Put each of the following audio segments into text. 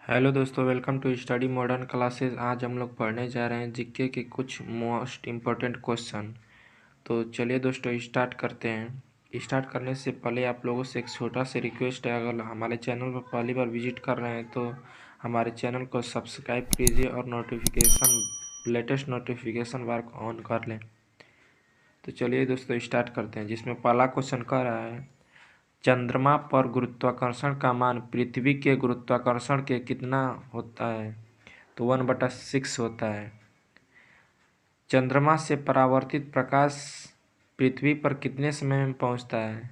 Hello दोस्तों, welcome to Study Modern Classes. आज हम लोग पढ़ने जा रहे हैं जीके के कुछ मोस्ट इम्पोर्टेंट क्वेश्चन। तो चलिए दोस्तों स्टार्ट करते हैं। स्टार्ट करने से पहले आप लोगों से एक छोटा सा रिक्वेस्ट है, अगर हमारे चैनल पर पहली बार विजिट कर रहे हैं तो हमारे चैनल को सब्सक्राइब कीजिए और लेटेस्ट नोटिफिकेशन बार को ऑन कर लें। तो चलिए दोस्तों स्टार्ट करते हैं, जिसमें पहला क्वेश्चन कह रहा है चंद्रमा पर गुरुत्वाकर्षण का मान पृथ्वी के गुरुत्वाकर्षण के कितना होता है? तो 1/6 होता है। चंद्रमा से परावर्तित प्रकाश पृथ्वी पर कितने समय में पहुंचता है?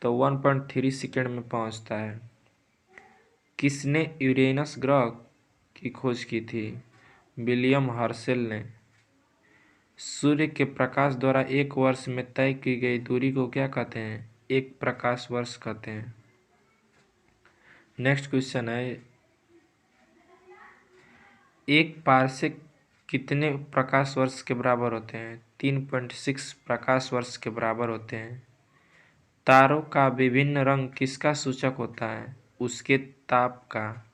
तो 1.3 सेकेंड में पहुंचता है। किसने यूरेनस ग्रह की खोज की थी? विलियम हर्शेल ने। सूर्य के प्रकाश द्वारा एक वर्ष में तय की गई दूरी को क्या कहते हैं? एक प्रकाश वर्ष कहते हैं। नेक्स्ट क्वेश्चन है, एक पारसेक कितने प्रकाश वर्ष के बराबर होते हैं? 3.6 प्रकाश वर्ष के बराबर होते हैं। तारों का विभिन्न रंग किसका सूचक होता है? उसके ताप का।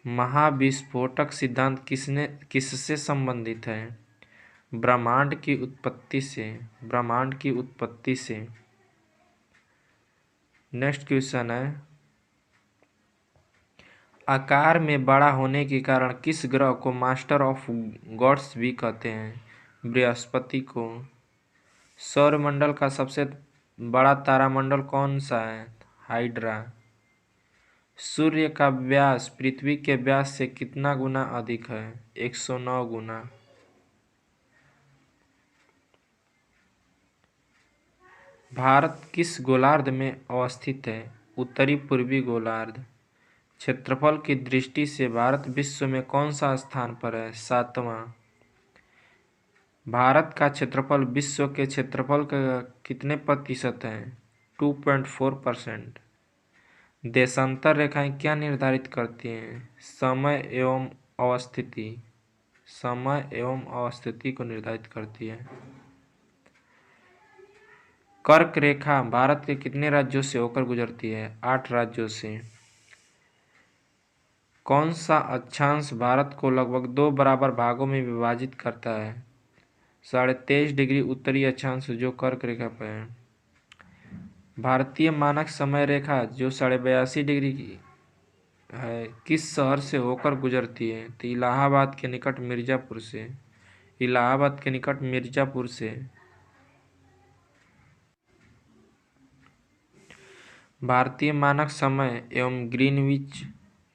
महाविस्फोटक सिद्धांत किससे संबंधित है? ब्रह्मांड की उत्पत्ति से। नेक्स्ट क्वेश्चन है, आकार में बड़ा होने के कारण किस ग्रह को मास्टर ऑफ गॉड्स भी कहते हैं? बृहस्पति को। सौरमंडल का सबसे बड़ा तारामंडल कौन सा है? हाइड्रा। सूर्य का व्यास पृथ्वी के व्यास से कितना गुना अधिक है? 109 गुना। भारत किस गोलार्ध में अवस्थित है? उत्तरी पूर्वी गोलार्ध। क्षेत्रफल की दृष्टि से भारत विश्व में कौन सा स्थान पर है? 7वां। भारत का क्षेत्रफल विश्व के क्षेत्रफल का कितने प्रतिशत है? 2.4%। देशांतर रेखाएं क्या निर्धारित करती हैं? समय एवं अवस्थिति को निर्धारित करती है। कर्क रेखा भारत के कितने राज्यों से होकर गुजरती है? 8 राज्यों से। कौन सा अक्षांश भारत को लगभग 2 बराबर भागों में विभाजित करता है? 23.5 डिग्री उत्तरी अक्षांश जो कर्क रेखा पर है। भारतीय मानक समय रेखा जो 82.5 डिग्री की है किस शहर से होकर गुजरती है? तो इलाहाबाद के निकट मिर्जापुर से। भारतीय मानक समय एवं ग्रीनविच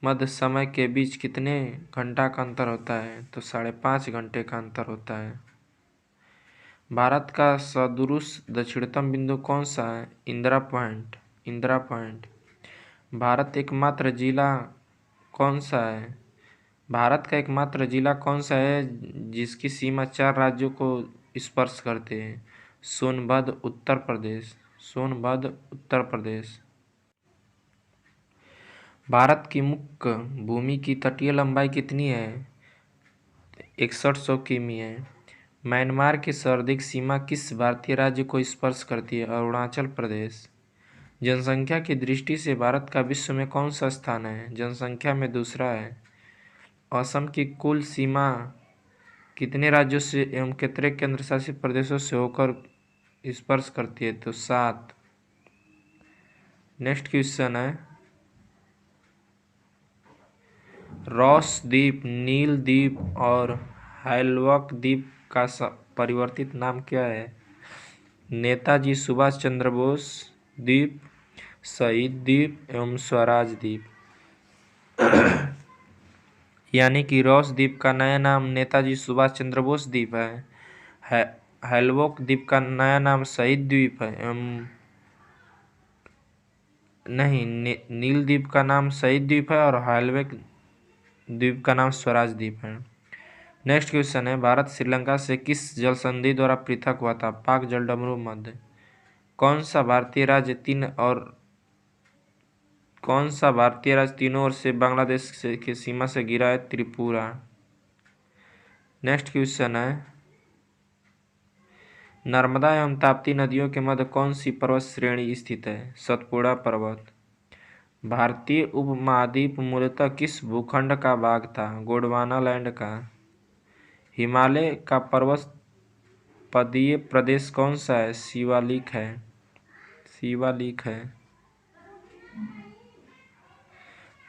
मध्य समय के बीच कितने घंटा का अंतर होता है? तो 5.5 घंटे का अंतर होता है। भारत का सदुरुस दक्षिणतम बिंदु कौन सा है? इंदिरा पॉइंट। भारत का एकमात्र जिला कौन सा है जिसकी सीमा 4 राज्यों को स्पर्श करते हैं? सोनभद्र उत्तर प्रदेश। भारत की मुख्य भूमि की तटीय लंबाई कितनी है? 6100 किमी है। म्यांमार की सर्वाधिक सीमा किस भारतीय राज्य को स्पर्श करती है? अरुणाचल प्रदेश। जनसंख्या की दृष्टि से भारत का विश्व में कौन सा स्थान है? जनसंख्या में दूसरा है। असम की कुल सीमा कितने राज्यों से एवं कितने केंद्र शासित प्रदेशों से होकर स्पर्श करती है? तो 7। नेक्स्ट क्वेश्चन है, रॉस द्वीप, नील द्वीप और हैवेलॉक द्वीप का परिवर्तित नाम क्या है? नेताजी सुभाष चंद्र बोस द्वीप, शहीद द्वीप एवं स्वराज द्वीप। यानी कि रॉस द्वीप का नया नाम नेताजी सुभाष चंद्र बोस द्वीप है। हैवेलॉक द्वीप का नया नाम शहीद द्वीप है एवं नील द्वीप का नाम शहीद द्वीप है और हैवेलॉक द्वीप का नाम स्वराज द्वीप है। नेक्स्ट क्वेश्चन है, भारत श्रीलंका से किस जल संधि द्वारा पृथक हुआ था? पाक जलडमरू मध्य। कौन सा भारतीय राज्य तीनों ओर से बांग्लादेश की सीमा से घिरा है? त्रिपुरा। नेक्स्ट क्वेश्चन है, नर्मदा एवं ताप्ती नदियों के मध्य कौन सी पर्वत श्रेणी स्थित है? सतपुड़ा पर्वत। भारतीय उपमहाद्वीप मूलतः किस भूखंड का भाग था? गोंडवाना लैंड का। हिमालय का पर्वत पदीय प्रदेश कौन सा है? शिवालिक है। शिवालिक है।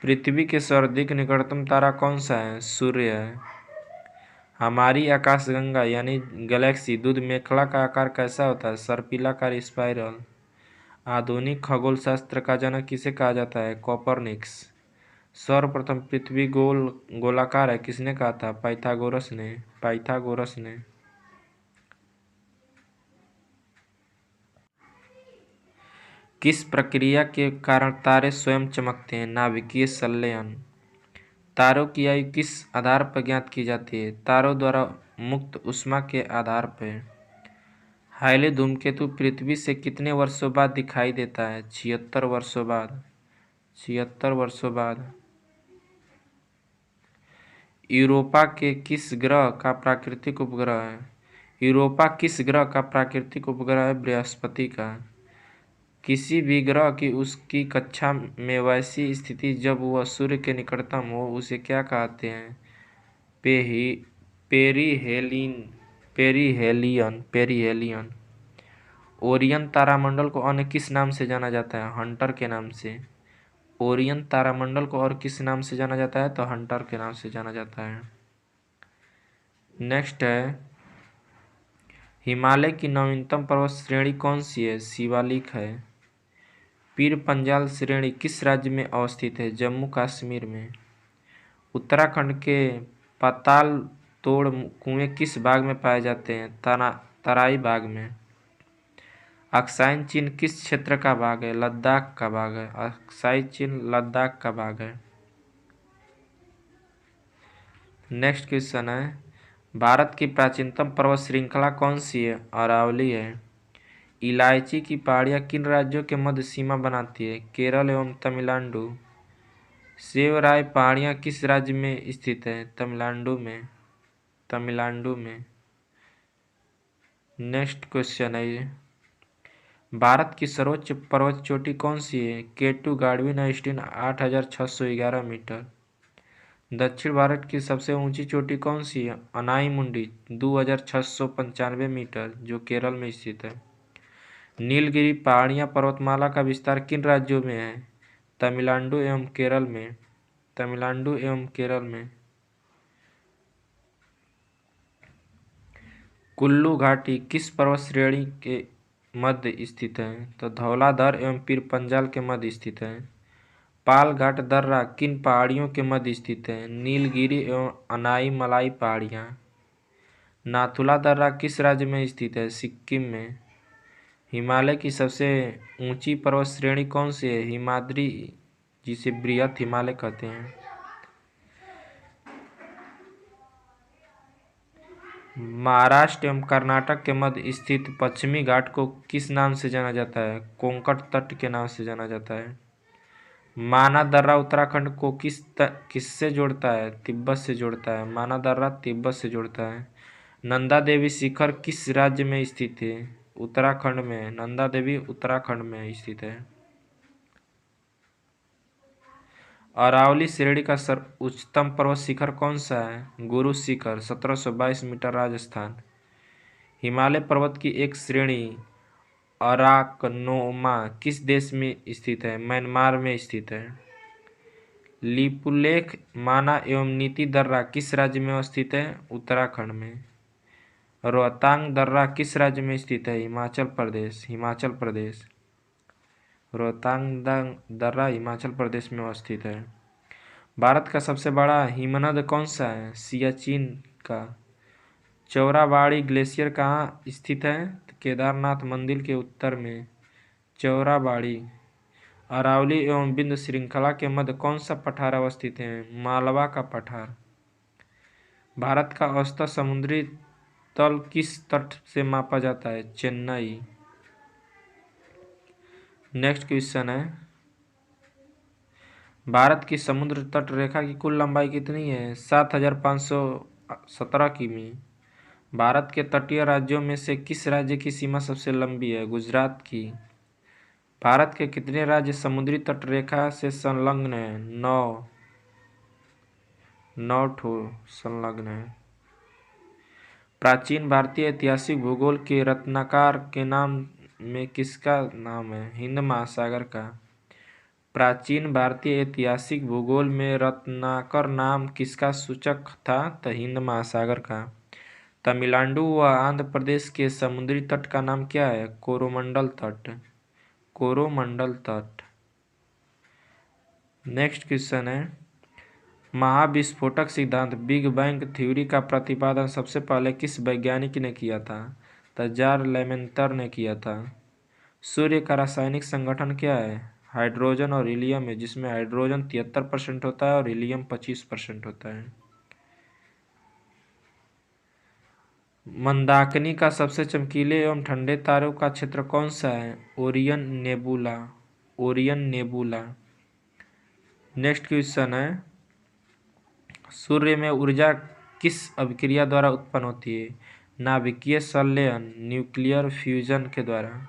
पृथ्वी के सर्वाधिक निकटतम तारा कौन सा है? सूर्य है। हमारी आकाशगंगा यानी गैलेक्सी दूध मेखला का आकार कैसा होता है? सर्पिलाकार स्पाइरल। आधुनिक खगोल शास्त्र का जनक किसे कहा जाता है? कोपरनिकस। सर्वप्रथम पृथ्वी गोलाकार है किसने कहा था? पाइथागोरस ने। पाइथागोरस ने। किस प्रक्रिया के कारण तारे स्वयं चमकते हैं? नाभिकीय संलयन। तारों की आयु किस आधार पर ज्ञात की जाती है? तारों द्वारा मुक्त ऊष्मा के आधार पर। हाईले धूमकेतु पृथ्वी से कितने वर्षों बाद दिखाई देता है? 76 वर्षों बाद। 76 वर्षों बाद। यूरोपा के किस ग्रह का प्राकृतिक उपग्रह है? यूरोपा किस ग्रह का प्राकृतिक उपग्रह है? बृहस्पति का। किसी भी ग्रह की उसकी कक्षा में वैसी स्थिति जब वह सूर्य के निकटतम हो उसे क्या कहते हैं? पेरिहेलियन। पेरिहेलियन। ओरियन तारामंडल को अन्य किस नाम से जाना जाता है? हंटर के नाम से। ओरियन तारामंडल को और किस नाम से जाना जाता है? तो हंटर के नाम से जाना जाता है। नेक्स्ट है, हिमालय की नवीनतम पर्वत श्रेणी कौन सी है? शिवालिक है। पीर पंजाल श्रेणी किस राज्य में अवस्थित है? जम्मू कश्मीर में। उत्तराखंड के पाताल तोड़ कुएं किस भाग में पाए जाते हैं? तराई भाग में। अक्साई चीन किस क्षेत्र का भाग है? लद्दाख का भाग है। अक्साई चीन लद्दाख का भाग है। नेक्स्ट क्वेश्चन है, भारत की प्राचीनतम पर्वत श्रृंखला कौन सी है? अरावली है। इलायची की पहाड़ियाँ किन राज्यों के मध्य सीमा बनाती है? केरल एवं तमिलनाडु। सेवराय पहाड़ियाँ किस राज्य में स्थित है? तमिलनाडु में। तमिलनाडु में। नेक्स्ट क्वेश्चन है ये, भारत की सर्वोच्च पर्वत चोटी कौन सी है? केटू गार्डविन आइस्टीन 8611 मीटर। दक्षिण भारत की सबसे ऊंची चोटी कौन सी है? अनाई मुंडी 2695 मीटर जो केरल में स्थित है। नीलगिरी पहाड़ियाँ पर्वतमाला का विस्तार किन राज्यों में है? तमिलनाडु एवं केरल में। तमिलनाडु एवं केरल में। कुल्लू घाटी किस पर्वत श्रेणी के मध्य स्थित है? तो धौलाधर एवं पीर पंजाल के मध्य स्थित है। पाल घाट दर्रा किन पहाड़ियों के मध्य स्थित है? नीलगिरी एवं अनाई मलाई पहाड़ियाँ। नाथुला दर्रा किस राज्य में स्थित है? सिक्किम में। हिमालय की सबसे ऊंची पर्वत श्रेणी कौन सी है? हिमाद्री, जिसे बृहत हिमालय कहते हैं। महाराष्ट्र एवं कर्नाटक के मध्य स्थित पश्चिमी घाट को किस नाम से जाना जाता है? कोंकण तट के नाम से जाना जाता है। माना दर्रा उत्तराखंड को किससे जोड़ता है? तिब्बत से जोड़ता है। माना दर्रा तिब्बत से जोड़ता है। नंदा देवी शिखर किस राज्य में स्थित है? उत्तराखंड में। नंदा देवी उत्तराखंड में स्थित है। अरावली श्रेणी का उच्चतम पर्वत शिखर कौन सा है? गुरु शिखर 1722 मीटर राजस्थान। हिमालय पर्वत की एक श्रेणी अराकनोमा किस देश में स्थित है? म्यांमार में स्थित है। लिपुलेख माना एवं नीति दर्रा किस राज्य में स्थित है? उत्तराखंड में। रोहतांग दर्रा किस राज्य में स्थित है? हिमाचल प्रदेश। हिमाचल प्रदेश। रोहतांग दर्रा हिमाचल प्रदेश में स्थित है। भारत का सबसे बड़ा हिमनद कौन सा है? सियाचिन का। चौराबाड़ी ग्लेशियर कहाँ स्थित है? केदारनाथ मंदिर के उत्तर में चौराबाड़ी। अरावली एवं विंध्य श्रृंखला के मध्य कौन सा पठार अवस्थित है? मालवा का पठार। भारत का औसत समुद्री तल किस तट से मापा जाता है? चेन्नई। नेक्स्ट क्वेश्चन है, भारत की समुद्र तट रेखा की कुल लंबाई कितनी है? 7517 किमी। भारत के तटीय राज्यों में से किस राज्य की सीमा सबसे लंबी है? गुजरात की। भारत के कितने राज्य समुद्री तट रेखा से संलग्न हैं? 9 ठो संलग्न है। प्राचीन भारतीय ऐतिहासिक भूगोल के रत्नाकर के नाम में किसका नाम है? हिंद महासागर का। प्राचीन भारतीय ऐतिहासिक भूगोल में रत्नाकर नाम किसका सूचक था? तो हिंद महासागर का। तमिलनाडु व आंध्र प्रदेश के समुद्री तट का नाम क्या है? कोरोमंडल तट। कोरोमंडल तट। नेक्स्ट क्वेश्चन है, महाविस्फोटक सिद्धांत बिग बैंग थ्योरी का प्रतिपादन सबसे पहले किस वैज्ञानिक ने किया था? तो जार लेमेंतर ने किया था। सूर्य का रासायनिक संगठन क्या है? हाइड्रोजन और हीलियम है, जिसमें हाइड्रोजन 73% होता है और हीलियम 25% होता है। मंदाकिनी का सबसे चमकीले एवं ठंडे तारों का क्षेत्र कौन सा है? Orion nebula. Orion nebula. Next question है, सूर्य में ऊर्जा किस अभिक्रिया द्वारा उत्पन्न होती है? नाभिकीय संलयन, न्यूक्लियर फ्यूजन के द्वारा।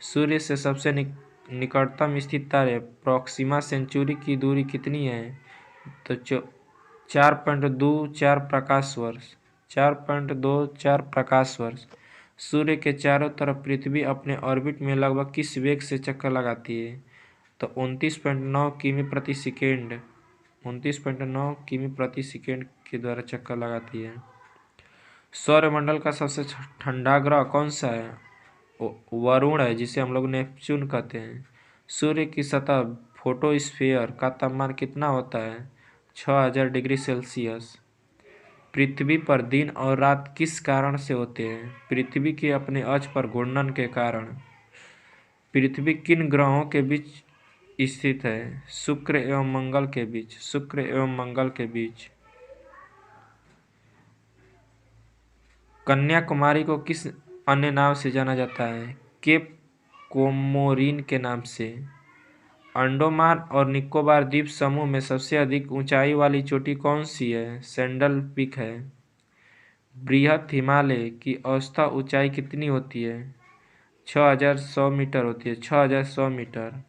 सूर्य से सबसे निकटतम स्थित तारे प्रॉक्सिमा सेंचुरी की दूरी कितनी है? तो 4.24 प्रकाश वर्ष। 4.24 प्रकाश वर्ष। सूर्य के चारों तरफ पृथ्वी अपने ऑर्बिट में लगभग किस वेग से चक्कर लगाती है? तो 29.9 किमी प्रति सेकेंड। 29.9 किमी प्रति सेकेंड के द्वारा चक्कर लगाती है। सौरमंडल का सबसे ठंडा ग्रह कौन सा है? वरुण है, जिसे हम लोग नेपच्यून कहते हैं। सूर्य की सतह फोटोस्फीयर का तापमान कितना होता है? 6000 डिग्री सेल्सियस। पृथ्वी पर दिन और रात किस कारण से होते हैं? पृथ्वी के अपने अक्ष पर घूर्णन के कारण। पृथ्वी किन ग्रहों के बीच स्थित है? शुक्र एवं मंगल के बीच। शुक्र एवं मंगल के बीच। कन्याकुमारी को किस अन्य नाम से जाना जाता है? केप कोमोरिन के नाम से। अंडमान और निकोबार द्वीप समूह में सबसे अधिक ऊंचाई वाली चोटी कौन सी है? सैंडल पीक है। बृहत हिमालय की औसत ऊंचाई कितनी होती है? 6100 मीटर होती है। 6100 मीटर।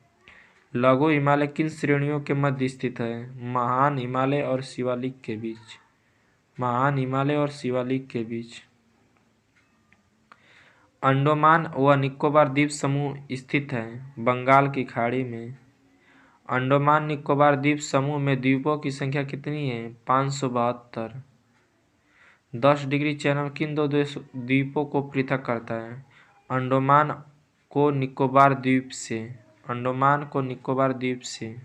लघु हिमालय किन श्रेणियों के मध्य स्थित है? महान हिमालय और शिवालिक के बीच। महान हिमालय और शिवालिक के बीच। अंडमान व निकोबार द्वीप समूह स्थित है बंगाल की खाड़ी में। अंडमान निकोबार द्वीप समूह में द्वीपों की संख्या कितनी है? 572। 10 डिग्री चैनल किन दो द्वीपों को पृथक करता है? अंडमान को निकोबार द्वीप से। अंडमान को निकोबार द्वीप से।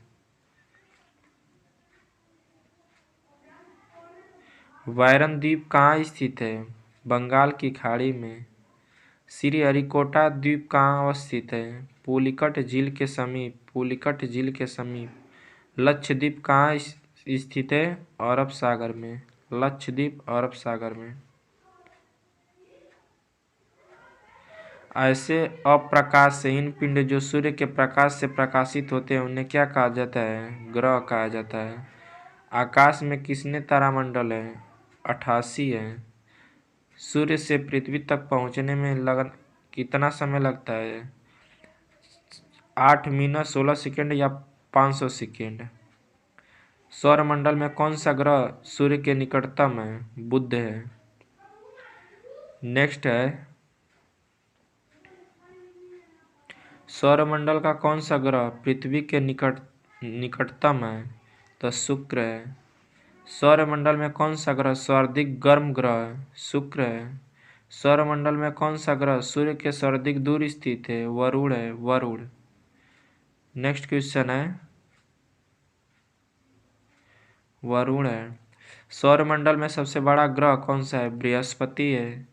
वायरन द्वीप कहाँ स्थित है? बंगाल की खाड़ी में। श्रीहरिकोटा द्वीप कहाँ अवस्थित है? पुलिकट झील के समीप। पुलिकट झील के समीप। लक्षद्वीप कहाँ स्थित है? अरब सागर में। लक्षद्वीप अरब सागर में। ऐसे अप्रकाशहीन पिंड जो सूर्य के प्रकाश से प्रकाशित होते हैं उन्हें क्या कहा जाता है? ग्रह कहा जाता है। आकाश में कितने तारामंडल है? 88 है। सूर्य से पृथ्वी तक पहुंचने में कितना समय लगता है? 8 मिनट 16 सेकेंड या 500 सेकेंड। सौरमंडल में कौन सा ग्रह सूर्य के निकटतम है? बुध है। नेक्स्ट है, सौरमंडल का कौन सा ग्रह पृथ्वी के निकटतम है? तो शुक्र है। सौरमंडल में कौन सा ग्रह सर्वाधिक गर्म ग्रह है? शुक्र है। सौरमंडल में कौन सा ग्रह सूर्य के सर्वाधिक दूर स्थित है? वरुण है। वरुण। नेक्स्ट क्वेश्चन है, वरुण है। सौरमंडल में सबसे बड़ा ग्रह कौन सा है? बृहस्पति है।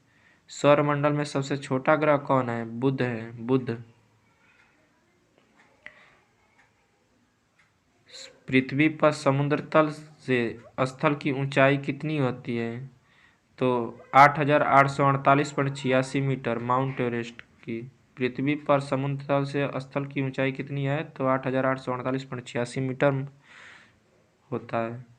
सौरमंडल में सबसे छोटा ग्रह कौन है? बुध है। बुध। पृथ्वी पर समुद्र तल से स्थल की ऊंचाई कितनी होती है? तो 8848.86 मीटर माउंट एवरेस्ट की। पृथ्वी पर समुद्र तल से स्थल की ऊंचाई कितनी है? तो 8848.86 मीटर होता है।